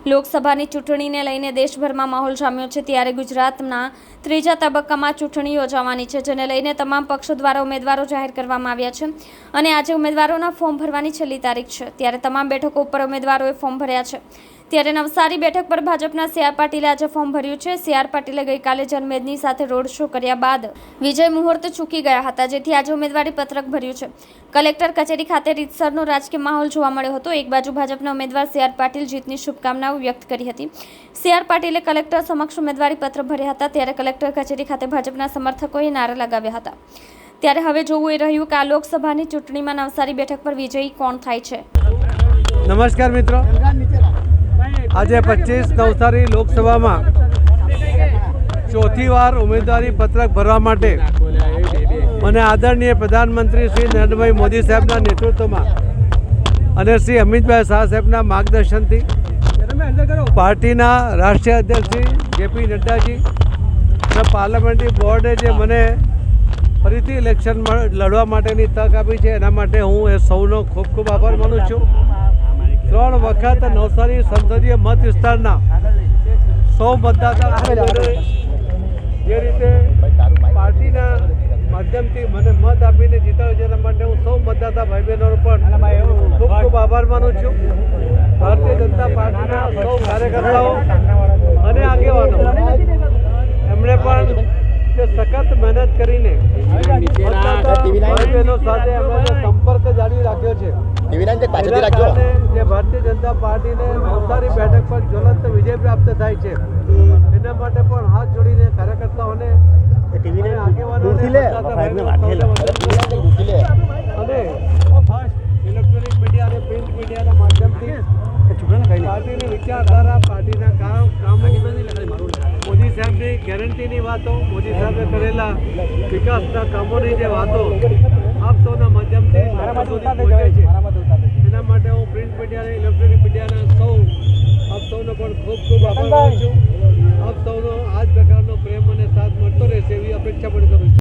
લોકસભાની ચૂંટણીને લઈને દેશભરમાં માહોલ જામ્યો છે, ત્યારે ગુજરાતના ત્રીજા તબક્કામાં ચૂંટણી યોજાવાની છે, જેને લઈને તમામ પક્ષો દ્વારા ઉમેદવારો જાહેર કરવામાં આવ્યા છે અને આજે ઉમેદવારોના ફોર્મ ભરવાની છેલ્લી તારીખ છે। ત્યારે તમામ બેઠકો ઉપર ઉમેદવારોએ ફોર્મ ભર્યા છે। ત્યારે નવસારી બેઠક પર ભાજપના સી.આર. પાટીલે આજે ફોર્મ ભર્યું છે। સી.આર. પાટીલે ગઈકાલે જનમેદની સાથે રોડ શો કર્યા બાદ વિજય મુહૂર્ત ચૂકી ગયા હતા, જેથી આજે ઉમેદવારી પત્રક ભર્યું છે। કલેક્ટર કચેરી ખાતે રીતસરનો રાજકીય માહોલ જોવા મળ્યો હતો। એક બાજુ ભાજપના ઉમેદવાર સી.આર. પાટીલ જીતની શુભકામનાઓ વ્યક્ત કરી હતી। સી.આર. પાટીલે કલેક્ટર સમક્ષ ઉમેદવારી પત્ર ભર્યા હતા, ત્યારે કલેક્ટર કચેરી ખાતે ભાજપના સમર્થકોએ નારા લગાવ્યા હતા। ત્યારે હવે જોવું એ રહ્યું કે આ લોકસભાની ચૂંટણીમાં નવસારી બેઠક પર વિજયી કોણ થાય છે। નમસ્કાર મિત્રો, આજે 25 નવસારી લોકસભામાં ચોથી વાર ઉમેદવારી પત્રક ભરવા માટે મને આદરણીય પ્રધાનમંત્રી શ્રી નરેન્દ્રભાઈ મોદી સાહેબના નેતૃત્વમાં અને શ્રી અમિતભાઈ શાહ સાહેબના માર્ગદર્શનથી પાર્ટીના રાષ્ટ્રીય અધ્યક્ષ શ્રી જે.પી. નડ્ડાજી અને પાર્લામેન્ટરી બોર્ડે જે મને ફરીથી ઇલેક્શન લડવા માટેની તક આપી છે, એના માટે હું એ સૌનો ખૂબ ખૂબ આભાર માનું છું। 3 વખત નવસારી સંસદીય મત વિસ્તારના 100 મતદાતા જે રીતે પાર્ટીના માધ્યમથી મને મત આપીને જીતાડ્યો છે, એના માટે હું સૌ મતદાતા ભાઈ બહેનોનો પણ ખૂબ ખૂબ આભાર માનું છું। ભારતીય જનતા પાર્ટીના સૌ કાર્યકર્તાઓ અને આગેવાનો એમણે પણ સખત મહેનત કરીને ભાઈ બહેનો સાથે એમણે સંપર્ક જાળવી રાખ્યો છે। જે ભારતીય જનતા પાર્ટીને નવસારી બેઠક પર જ્વલંત વિજય પ્રાપ્ત થાય છે, એના માટે પણ હાથ જોડીને કાર્યકર્તાઓને અને આગેવાનોને અને ઇલેક્ટ્રોનિક મીડિયા અને પ્રિન્ટ મીડિયાના માધ્યમથી પાર્ટીની વિચારધારા, પાર્ટીના કામો, મોદી સાહેબની ગેરંટીની વાતો, મોદી સાહેબે કરેલા વિકાસના કામોની જે વાતો આપ સૌના માધ્યમથી પહોંચે છે, એના માટે હું પ્રિન્ટ મીડિયા અને ઇલેક્ટ્રોનિક મીડિયાના આપ સૌનો પણ ખૂબ ખૂબ આભાર માનું છું। આપ સૌનો આ જ પ્રકારનો પ્રેમ અને સાથ મળતો રહેશે એવી અપેક્ષા પણ કરું છું।